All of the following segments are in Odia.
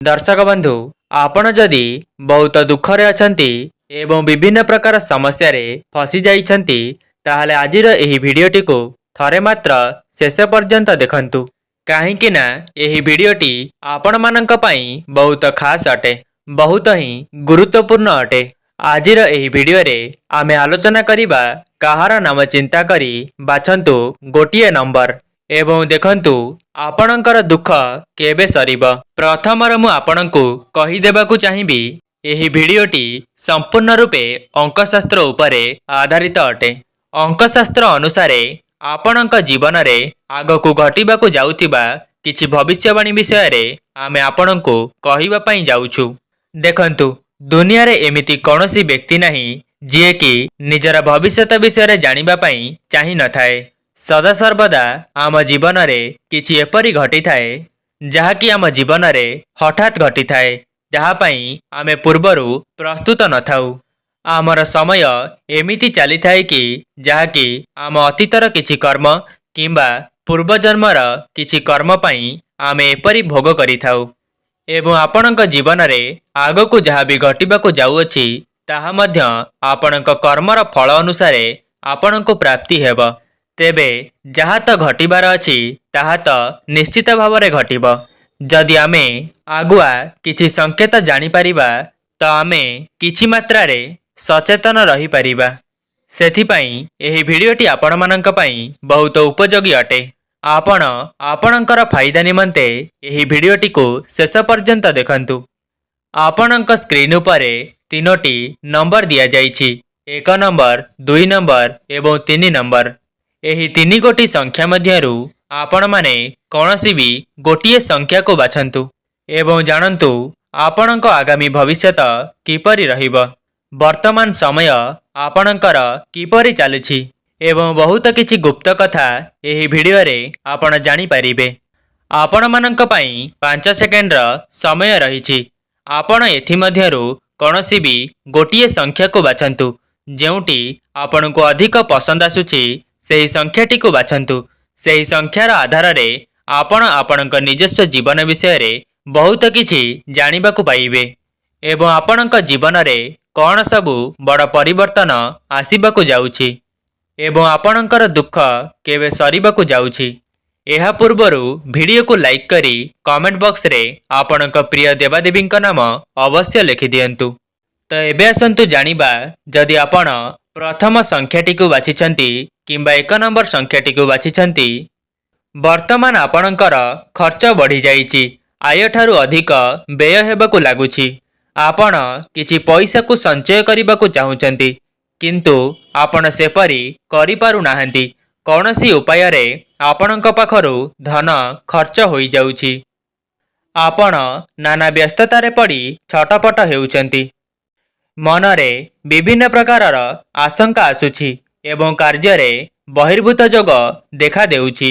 दर्शक बंधु आपण जदि बहुत दुखरे अछंती एवं विभिन्न प्रकार समस्या रे फसी जाइछंती ताहले आजिर एही भिडियोटी को थरे मात्र शेष पर्यंत देखंतु काहेकि ना एही भिडियोटी आपण मानक पई बहुत खास अटे बहुत ही गुरुत्वपूर्ण अटे। आजिर एही भिडियो रे आमे आलोचना करिबा काहार नाम चिंता करी बाछंतु गोटिए नंबर एवं देखंतु आपणकर दुख केबे सरीब। प्रथमर मु आपणंकु कहि देबाकु चाहिबी एही भिडियोटी संपूर्ण रूपे अंकशास्त्र उपरे आधारित अटे। अंकशास्त्र अनुसारे आपणंक जीवन रे आगकु घटिबाकु जाउतिबा किछि भविष्यवाणी विषय रे आमे आपणंकु कहिबा पई जाउछु। देखंतु दुनिया रे एमिति कोनोसी व्यक्ति नाही जिए कि निजर भविष्यत विषय रे जानिबा पई चाहि न थाए। सदा सर्वदा आम जीवन रे किछि एपरि घटी थाए जहाँकि आम जीवन रे हठात घटी थाए जहाँ पई आमे पूर्वरु प्रस्तुत न थाउ। आमर समय एमिति चली थाए कि जहाँकि आम अतीतर किछि कर्म किंबा पूर्व जन्मर किछि कर्म पई आमे एपरि भोग करि थाउ एवं आपणक जीवन रे आगकु जहाँ भी घटिबाकु जाउअछि ताहा मध्य आपणक कर्मर फल अनुसारे आपणकु प्राप्ति हेब। तेबे जहाँ तो घटिबार अछि ताहा तो निश्चित भाव रे घटिब। जदि आमे आगुआ किछि संकेत जानि परिबा तो आमे किछि मात्रा रे सचेतन रही परिबा। सेथि पई एही भिडियोटी आपण मानक पई बहुत उपयोगी अटे। आपण आपणकर फायदा निमंते एही भिडियोटी को शेष पर्यंत देखंतु। आपणक स्क्रीन उपरे तीनोटी नंबर दिया जाइछि, 1 नंबर 2 नंबर एवं 3 नंबर। एही 3 गोटी संख्या मध्यरु आपण माने कौनसी भी गोटिए संख्या को बाछंतु एवं जानंतु आपणक आगामी भविष्यत किपरि रहिब। वर्तमान समय आपणकर किपरि चलुछि एवं बहुत किछि गुप्त कथा एही भिडियो रे आपण जानि परिबे। आपण मानक पई 5 सेकेंड समय रहिछि। आपण एथि मध्यरु कौनसी भी गोटिए संख्या को बाछंतु जेउटी आपणको अधिक पसंद आसुछि सेही संख्याटी को बाछंतु। सेही संख्यार आधार रे आपण आपणक निजस्व जीवन विषय रे बहुत किछि जानिबाकु पाइबे एवं आपणक जीवन रे कौन सबु बड़ परिवर्तन आसीबाकु जाउछि एवं आपणकर दुख केबे सरीबाकु जाउछि। एहा पूर्वरु वीडियो को लाइक करी कमेंट बॉक्स रे आपणक प्रिय देवादेवींक नाम अवश्य लिखि दियंतु। तो एबे आसंतु जानिबा जदि आपण प्रथम संख्याटी को बाछिछंती किंबा 1 नंबर संख्याटी को बाछिछंती वर्तमान आपणकर खर्च बढ़ी जाइछि, आय ठारू अधिक व्यय हेबाकु लागुछि। आपण किछि पैसा को संचय करिबाकु चाहुचंती किंतु आपण सेपरि करि पारु नाहंती। कौनसी उपाय रे आपणक पाखरु धन खर्च होई जाउछि। आपण नाना व्यस्तता रे पड़ी छटपट हेउचंती। मनरे विभिन्न प्रकारर आशंका आसुछि एवं कार्य रे बहिर्भूत जोग देखा देउछि।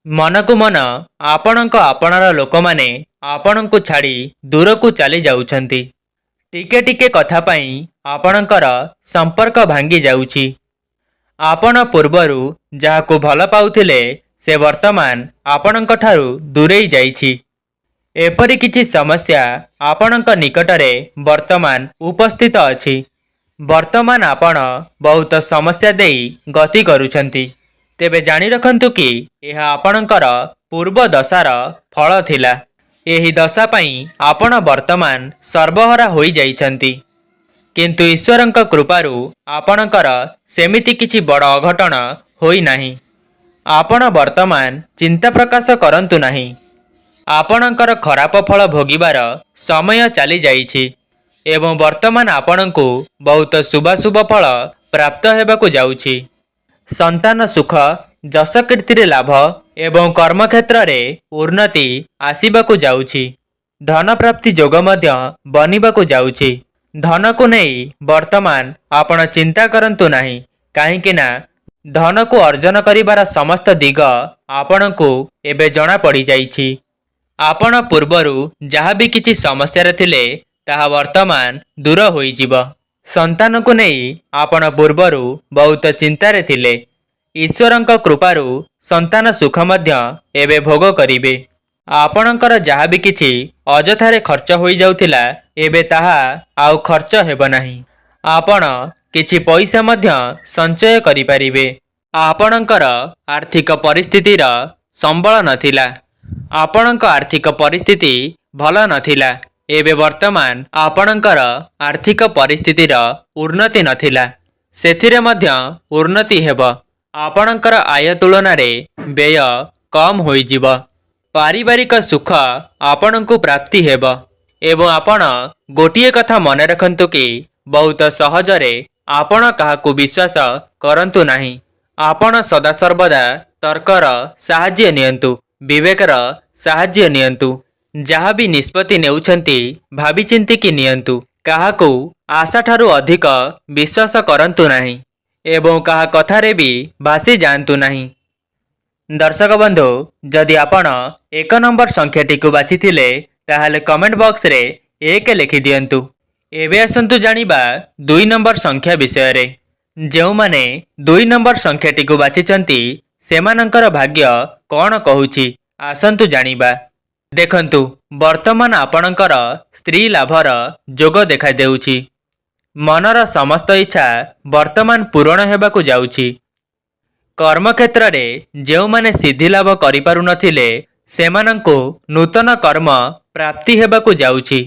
मन को मन आपणक आपणर लोक माने आपणको छाड़ी दूर को चली जाउछंती। टिके टिके कथा पई आपणकर संपर्क भांगी जाउछि। आपण पूर्वरु जाहाको भल पाउथिले से वर्तमान आपणक ठारू दूरेई जाइछि। एपरि किछि समस्या आपणक निकटरे वर्तमान उपस्थित अछि। वर्तमान आपण बहुत समस्या देई गति करूछंती। तेबे जानि रखंतु कि यह आपणकर पूर्व दशार फल थिला। एही दशा पई आपण वर्तमान सर्वहरा होई जाइछंती किंतु ईश्वरंक कृपारु आपणकर सेमिति किछि बड़ अघटन होई नाही। आपण वर्तमान चिंता प्रकाश करंतु नाही। आपणकर खराब फल भोगिबार समय चली जाइछि एवं वर्तमान आपणको बहुत शुभाशुभ फल प्राप्त हेबाकु जाउछि। संतान सुख जस कीर्ति लाभ एवं कर्म क्षेत्र रे उन्नति आसीबाकु जाउछि। धन प्राप्ति जोग मध्य बनिबाकु जाउछि। धन को नहीं वर्तमान आपण चिंता करंतु नाही काहेकि ना धन को अर्जन करिबार समस्त दिग आपणको एबे जणा पड़ी जाइछि। आपण पूर्वरु जहाँ भी किछि समस्या रे थिले ताहा वर्तमान दूर होई जिवो। संतान को नहीं आपण पूर्वरु बहुत चिंता रे थिले। ईश्वरंक कृपारु संतान सुख मध्य एबे भोग करिबे। ଆପଣଙ୍କର ଯାହା ବି କିଛି ଅଯଥାରେ ଖର୍ଚ୍ଚ ହୋଇଯାଉଥିଲା ଏବେ ତାହା ଆଉ ଖର୍ଚ୍ଚ ହେବ ନାହିଁ। ଆପଣ କିଛି ପଇସା ମଧ୍ୟ ସଞ୍ଚୟ କରିପାରିବେ। ଆପଣଙ୍କର ଆର୍ଥିକ ପରିସ୍ଥିତିର ସମ୍ବଳ ନଥିଲା। ଆପଣଙ୍କ ଆର୍ଥିକ ପରିସ୍ଥିତି ଭଲ ନଥିଲା। ଏବେ ବର୍ତ୍ତମାନ ଆପଣଙ୍କର ଆର୍ଥିକ ପରିସ୍ଥିତିର ଉନ୍ନତି ନଥିଲା, ସେଥିରେ ମଧ୍ୟ ଉନ୍ନତି ହେବ। ଆପଣଙ୍କର ଆୟ ତୁଳନାରେ ବ୍ୟୟ କମ୍ ହୋଇଯିବ। ପାରିବାରିକ ସୁଖ ଆପଣଙ୍କୁ ପ୍ରାପ୍ତି ହେବ। ଏବଂ ଆପଣ ଗୋଟିଏ କଥା ମନେ ରଖନ୍ତୁ କି ବହୁତ ସହଜରେ ଆପଣ କାହାକୁ ବିଶ୍ୱାସ କରନ୍ତୁ ନାହିଁ। ଆପଣ ସଦାସର୍ବଦା ତର୍କର ସାହାଯ୍ୟ ନିଅନ୍ତୁ, ବିବେକର ସାହାଯ୍ୟ ନିଅନ୍ତୁ। ଯାହା ବି ନିଷ୍ପତ୍ତି ନେଉଛନ୍ତି ଭାବିଚିନ୍ତିକି ନିଅନ୍ତୁ। କାହାକୁ ଆଶାଠାରୁ ଅଧିକ ବିଶ୍ୱାସ କରନ୍ତୁ ନାହିଁ ଏବଂ କାହା କଥାରେ ବି ଭାସି ଯାଆନ୍ତୁ ନାହିଁ। ଦର୍ଶକ ବନ୍ଧୁ, ଯଦି ଆପଣ 1 ନମ୍ବର ସଂଖ୍ୟାଟିକୁ ବାଛିଥିଲେ ତାହେଲେ କମେଣ୍ଟ ବକ୍ସରେ 1 ଲେଖିଦିଅନ୍ତୁ। ଏବେ ଆସନ୍ତୁ ଜାଣିବା 2 ନମ୍ବର ସଂଖ୍ୟା ବିଷୟରେ। ଯେଉଁମାନେ 2 ନମ୍ବର ସଂଖ୍ୟାଟିକୁ ବାଛିଛନ୍ତି ସେମାନଙ୍କର ଭାଗ୍ୟ କ'ଣ କହୁଛି ଆସନ୍ତୁ ଜାଣିବା। ଦେଖନ୍ତୁ, ବର୍ତ୍ତମାନ ଆପଣଙ୍କର ସ୍ତ୍ରୀ ଲାଭର ଯୋଗ ଦେଖାଦେଉଛି। ମନର ସମସ୍ତ ଇଚ୍ଛା ବର୍ତ୍ତମାନ ପୂରଣ ହେବାକୁ ଯାଉଛି। କର୍ମକ୍ଷେତ୍ରରେ ଯେଉଁମାନେ ସିଦ୍ଧି ଲାଭ କରିପାରୁନଥିଲେ ସେମାନଙ୍କୁ ନୂତନ କର୍ମ ପ୍ରାପ୍ତି ହେବାକୁ ଯାଉଛି।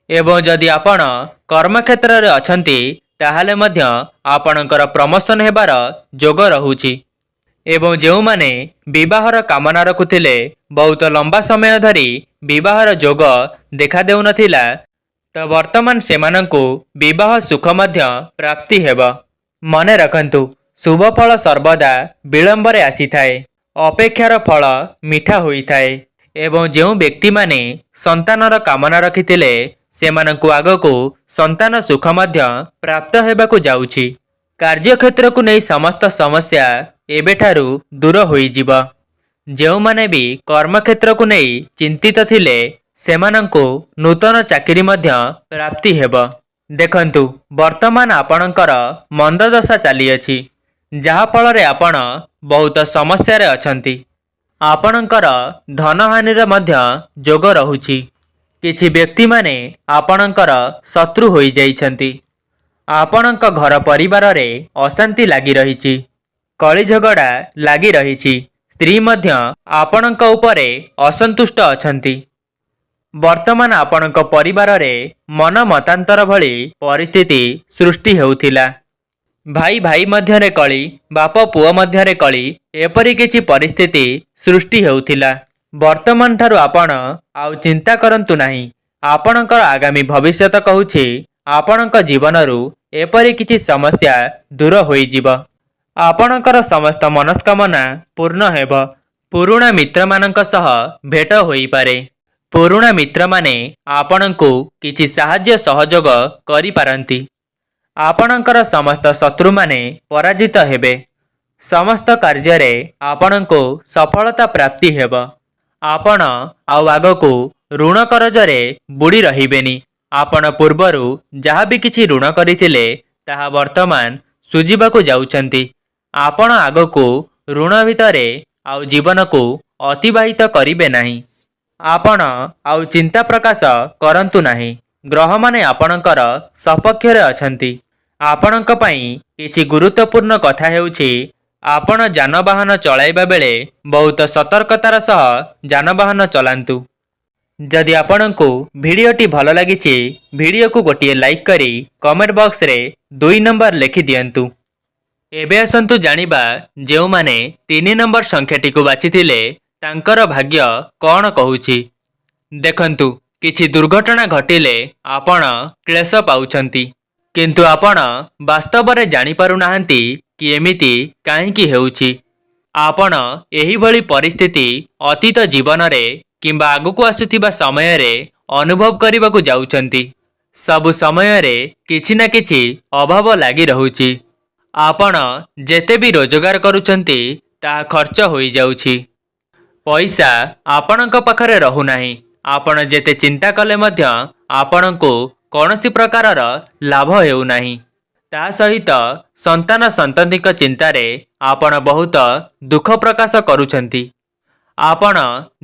ଏବଂ ଯଦି ଆପଣ କର୍ମକ୍ଷେତ୍ରରେ ଅଛନ୍ତି ତାହେଲେ ମଧ୍ୟ ଆପଣଙ୍କର ପ୍ରମୋଶନ ହେବାର ଯୋଗ ରହୁଛି। ଏବଂ ଯେଉଁମାନେ ବିବାହର କାମନା ରଖୁଥିଲେ ବହୁତ ଲମ୍ବା ସମୟ ଧରି ବିବାହର ଯୋଗ ଦେଖାଦେଉନଥିଲା ତ ବର୍ତ୍ତମାନ ସେମାନଙ୍କୁ ବିବାହ ସୁଖ ମଧ୍ୟ ପ୍ରାପ୍ତି ହେବ। ମନେ ରଖନ୍ତୁ, ଶୁଭ ଫଳ ସର୍ବଦା ବିଳମ୍ବରେ ଆସିଥାଏ। ଅପେକ୍ଷାର ଫଳ ମିଠା ହୋଇଥାଏ। ଏବଂ ଯେଉଁ ବ୍ୟକ୍ତିମାନେ ସନ୍ତାନର କାମନା ରଖିଥିଲେ ସେମାନଙ୍କୁ ଆଗକୁ ସନ୍ତାନ ସୁଖ ମଧ୍ୟ ପ୍ରାପ୍ତ ହେବାକୁ ଯାଉଛି। କାର୍ଯ୍ୟକ୍ଷେତ୍ରକୁ ନେଇ ସମସ୍ତ ସମସ୍ୟା ଏବେଠାରୁ ଦୂର ହୋଇଯିବ। ଯେଉଁମାନେ ବି କର୍ମକ୍ଷେତ୍ରକୁ ନେଇ ଚିନ୍ତିତ ଥିଲେ ସେମାନଙ୍କୁ ନୂତନ ଚାକିରି ମଧ୍ୟ ପ୍ରାପ୍ତି ହେବ। ଦେଖନ୍ତୁ, ବର୍ତ୍ତମାନ ଆପଣଙ୍କର ମନ୍ଦଦଶା ଚାଲିଅଛି, ଯାହାଫଳରେ ଆପଣ ବହୁତ ସମସ୍ୟାରେ ଅଛନ୍ତି। ଆପଣଙ୍କର ଧନହାନିର ମଧ୍ୟ ଯୋଗ ରହୁଛି। କିଛି ବ୍ୟକ୍ତିମାନେ ଆପଣଙ୍କର ଶତ୍ରୁ ହୋଇଯାଇଛନ୍ତି। ଆପଣଙ୍କ ଘର ପରିବାରରେ ଅଶାନ୍ତି ଲାଗି ରହିଛି, କଳି ଝଗଡ଼ା ଲାଗି ରହିଛି। ସ୍ତ୍ରୀ ମଧ୍ୟ ଆପଣଙ୍କ ଉପରେ ଅସନ୍ତୁଷ୍ଟ ଅଛନ୍ତି। ବର୍ତ୍ତମାନ ଆପଣଙ୍କ ପରିବାରରେ ମନ ମତାନ୍ତର ଭଳି ପରିସ୍ଥିତି ସୃଷ୍ଟି ହେଉଥିଲା। ଭାଇ ଭାଇ ମଧ୍ୟରେ କଳି, ବାପ ପୁଅ ମଧ୍ୟରେ କଳି, ଏପରି କିଛି ପରିସ୍ଥିତି ସୃଷ୍ଟି ହେଉଥିଲା। ବର୍ତ୍ତମାନ ଠାରୁ ଆପଣ ଆଉ ଚିନ୍ତା କରନ୍ତୁ ନାହିଁ। ଆପଣଙ୍କର ଆଗାମୀ ଭବିଷ୍ୟତ କହୁଛି ଆପଣଙ୍କ ଜୀବନରୁ ଏପରି କିଛି ସମସ୍ୟା ଦୂର ହୋଇଯିବ। ଆପଣଙ୍କର ସମସ୍ତ ମନସ୍କାମନା ପୂର୍ଣ୍ଣ ହେବ। ପୁରୁଣା ମିତ୍ରମାନଙ୍କ ସହ ଭେଟ ହୋଇପାରେ। ପୁରୁଣା ମିତ୍ରମାନେ ଆପଣଙ୍କୁ କିଛି ସାହାଯ୍ୟ ସହଯୋଗ କରିପାରନ୍ତି। ଆପଣଙ୍କର ସମସ୍ତ ଶତ୍ରୁମାନେ ପରାଜିତ ହେବେ। ସମସ୍ତ କାର୍ଯ୍ୟରେ ଆପଣଙ୍କୁ ସଫଳତା ପ୍ରାପ୍ତି ହେବ। ଆପଣ ଆଉ ଆଗକୁ ଋଣ କରଜରେ ବୁଡ଼ି ରହିବେନି। ଆପଣ ପୂର୍ବରୁ ଯାହା ବି କିଛି ଋଣ କରିଥିଲେ ତାହା ବର୍ତ୍ତମାନ ସୁଝିବାକୁ ଯାଉଛନ୍ତି। ଆପଣ ଆଗକୁ ଋଣ ଭିତରେ ଆଉ ଜୀବନକୁ ଅତିବାହିତ କରିବେ ନାହିଁ। ଆପଣ ଆଉ ଚିନ୍ତା ପ୍ରକାଶ କରନ୍ତୁ ନାହିଁ। ଗ୍ରହମାନେ ଆପଣଙ୍କର ସପକ୍ଷରେ ଅଛନ୍ତି। ଆପଣଙ୍କ ପାଇଁ କିଛି ଗୁରୁତ୍ୱପୂର୍ଣ୍ଣ କଥା ହେଉଛି ଆପଣ ଯାନବାହନ ଚଳାଇବା ବେଳେ ବହୁତ ସତର୍କତାର ସହ ଯାନବାହନ ଚଲାନ୍ତୁ। ଯଦି ଆପଣଙ୍କୁ ଭିଡ଼ିଓଟି ଭଲ ଲାଗିଛି ଭିଡ଼ିଓକୁ ଗୋଟିଏ ଲାଇକ୍ କରି କମେଣ୍ଟ ବକ୍ସରେ 2 ନମ୍ବର ଲେଖିଦିଅନ୍ତୁ। ଏବେ ଆସନ୍ତୁ ଜାଣିବା ଯେଉଁମାନେ 3 ନମ୍ବର ସଂଖ୍ୟାଟିକୁ ବାଛିଥିଲେ ତାଙ୍କର ଭାଗ୍ୟ କ'ଣ କହୁଛି। ଦେଖନ୍ତୁ, କିଛି ଦୁର୍ଘଟଣା ଘଟିଲେ ଆପଣ କ୍ଲେଶ ପାଉଛନ୍ତି, କିନ୍ତୁ ଆପଣ ବାସ୍ତବରେ ଜାଣିପାରୁନାହାନ୍ତି କି ଏମିତି କାହିଁକି ହେଉଛି। ଆପଣ ଏହିଭଳି ପରିସ୍ଥିତି ଅତୀତ ଜୀବନରେ କିମ୍ବା ଆଗକୁ ଆସୁଥିବା ସମୟରେ ଅନୁଭବ କରିବାକୁ ଯାଉଛନ୍ତି। ସବୁ ସମୟରେ କିଛି ନା କିଛି ଅଭାବ ଲାଗି ରହୁଛି। ଆପଣ ଯେତେ ବି ରୋଜଗାର କରୁଛନ୍ତି ତାହା ଖର୍ଚ୍ଚ ହୋଇଯାଉଛି। ପଇସା ଆପଣଙ୍କ ପାଖରେ ରହୁନାହିଁ। ଆପଣ ଯେତେ ଚିନ୍ତା କଲେ ମଧ୍ୟ ଆପଣଙ୍କୁ କୌଣସି ପ୍ରକାରର ଲାଭ ହେଉନାହିଁ। ତା ସହିତ ସନ୍ତାନ ସନ୍ତତିଙ୍କ ଚିନ୍ତାରେ ଆପଣ ବହୁତ ଦୁଃଖ ପ୍ରକାଶ କରୁଛନ୍ତି। आपण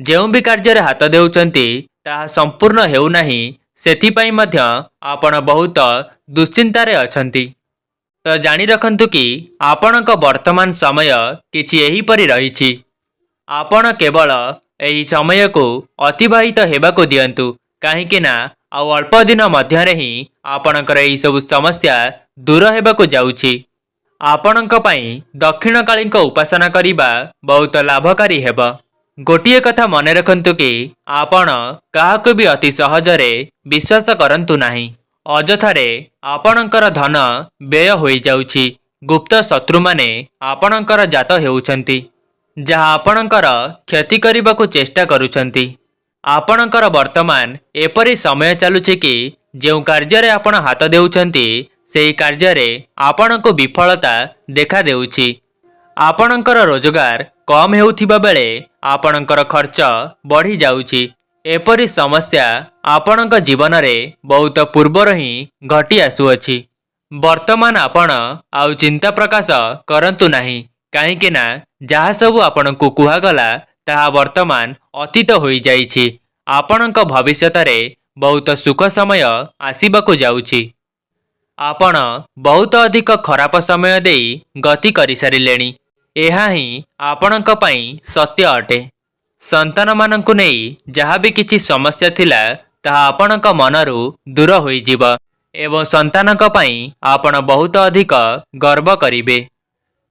ଯେଉଁ ବି କାର୍ଯ୍ୟରେ ହାତ ଦେଉଛନ୍ତି ତାହା ସମ୍ପୂର୍ଣ୍ଣ ହେଉନାହିଁ, ସେଥିପାଇଁ ମଧ୍ୟ ଆପଣ ବହୁତ ଦୁଶ୍ଚିନ୍ତାରେ ଅଛନ୍ତି। ତ ଜାଣି ରଖନ୍ତୁ କି ଆପଣଙ୍କ ବର୍ତ୍ତମାନ ସମୟ କିଛି ଏହିପରି ରହିଛି। ଆପଣ କେବଳ ଏହି ସମୟକୁ ଅତିବାହିତ ହେବାକୁ ଦିଅନ୍ତୁ, କାହିଁକି ନା ଆଉ ଅଳ୍ପ ଦିନ ମଧ୍ୟରେ ହିଁ ଆପଣଙ୍କର ଏହିସବୁ ସମସ୍ୟା ଦୂର ହେବାକୁ ଯାଉଛି। ଆପଣଙ୍କ ପାଇଁ ଦକ୍ଷିଣକାଳୀଙ୍କ ଉପାସନା କରିବା ବହୁତ ଲାଭକାରୀ ହେବ। ଗୋଟିଏ କଥା ମନେ ରଖନ୍ତୁ କି ଆପଣ କାହାକୁ ବି ଅତି ସହଜରେ ବିଶ୍ୱାସ କରନ୍ତୁ ନାହିଁ। ଅଯଥାରେ ଆପଣଙ୍କର ଧନ ବ୍ୟୟ ହୋଇଯାଉଛି। ଗୁପ୍ତ ଶତ୍ରୁମାନେ ଆପଣଙ୍କର ଜାତ ହେଉଛନ୍ତି, ଯାହା ଆପଣଙ୍କର କ୍ଷତି କରିବାକୁ ଚେଷ୍ଟା କରୁଛନ୍ତି। ଆପଣଙ୍କର ବର୍ତ୍ତମାନ ଏପରି ସମୟ ଚାଲୁଛି କି ଯେଉଁ କାର୍ଯ୍ୟରେ ଆପଣ ହାତ ଦେଉଛନ୍ତି ସେହି କାର୍ଯ୍ୟରେ ଆପଣଙ୍କୁ ବିଫଳତା ଦେଖାଦେଉଛି। ଆପଣଙ୍କର ରୋଜଗାର କମ୍ ହେଉଥିବା ବେଳେ ଆପଣଙ୍କର ଖର୍ଚ୍ଚ ବଢ଼ିଯାଉଛି। ଏପରି ସମସ୍ୟା ଆପଣଙ୍କ ଜୀବନରେ ବହୁତ ପୂର୍ବରୁ ହିଁ ଘଟି ଆସୁଅଛି। ବର୍ତ୍ତମାନ ଆପଣ ଆଉ ଚିନ୍ତା ପ୍ରକାଶ କରନ୍ତୁ ନାହିଁ, କାହିଁକି ନା ଯାହା ସବୁ ଆପଣଙ୍କୁ କୁହାଗଲା ତାହା ବର୍ତ୍ତମାନ ଅତୀତ ହୋଇଯାଇଛି। ଆପଣଙ୍କ ଭବିଷ୍ୟତରେ ବହୁତ ସୁଖ ସମୟ ଆସିବାକୁ ଯାଉଛି। ଆପଣ ବହୁତ ଅଧିକ ଖରାପ ସମୟ ଦେଇ ଗତି କରିସାରିଲେଣି। ଏହା ହିଁ ଆପଣଙ୍କ ପାଇଁ ସତ୍ୟ ଅଟେ। ସନ୍ତାନମାନଙ୍କୁ ନେଇ ଯାହା ବି କିଛି ସମସ୍ୟା ଥିଲା ତାହା ଆପଣଙ୍କ ମନରୁ ଦୂର ହୋଇଯିବ ଏବଂ ସନ୍ତାନଙ୍କ ପାଇଁ ଆପଣ ବହୁତ ଅଧିକ ଗର୍ବ କରିବେ।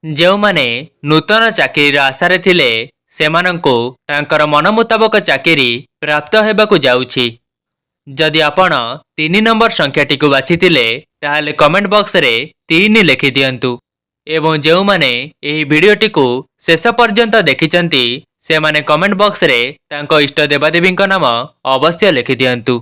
ଯେଉଁମାନେ ନୂତନ ଚାକିରିର ଆଶାରେ ଥିଲେ ସେମାନଙ୍କୁ ତାଙ୍କର ମନ ମୁତାବକ ଚାକିରି ପ୍ରାପ୍ତ ହେବାକୁ ଯାଉଛି। ଯଦି ଆପଣ 3 ନମ୍ବର ସଂଖ୍ୟାଟିକୁ ବାଛିଥିଲେ ତାହେଲେ କମେଣ୍ଟ ବକ୍ସରେ 3 ଲେଖିଦିଅନ୍ତୁ ଏବଂ ଯେଉଁମାନେ ଏହି ଭିଡ଼ିଓଟିକୁ ଶେଷ ପର୍ଯ୍ୟନ୍ତ ଦେଖିଛନ୍ତି ସେମାନେ କମେଣ୍ଟ ବକ୍ସରେ ତାଙ୍କ ଇଷ୍ଟ ଦେବାଦେବୀଙ୍କ ନାମ ଅବଶ୍ୟ ଲେଖିଦିଅନ୍ତୁ।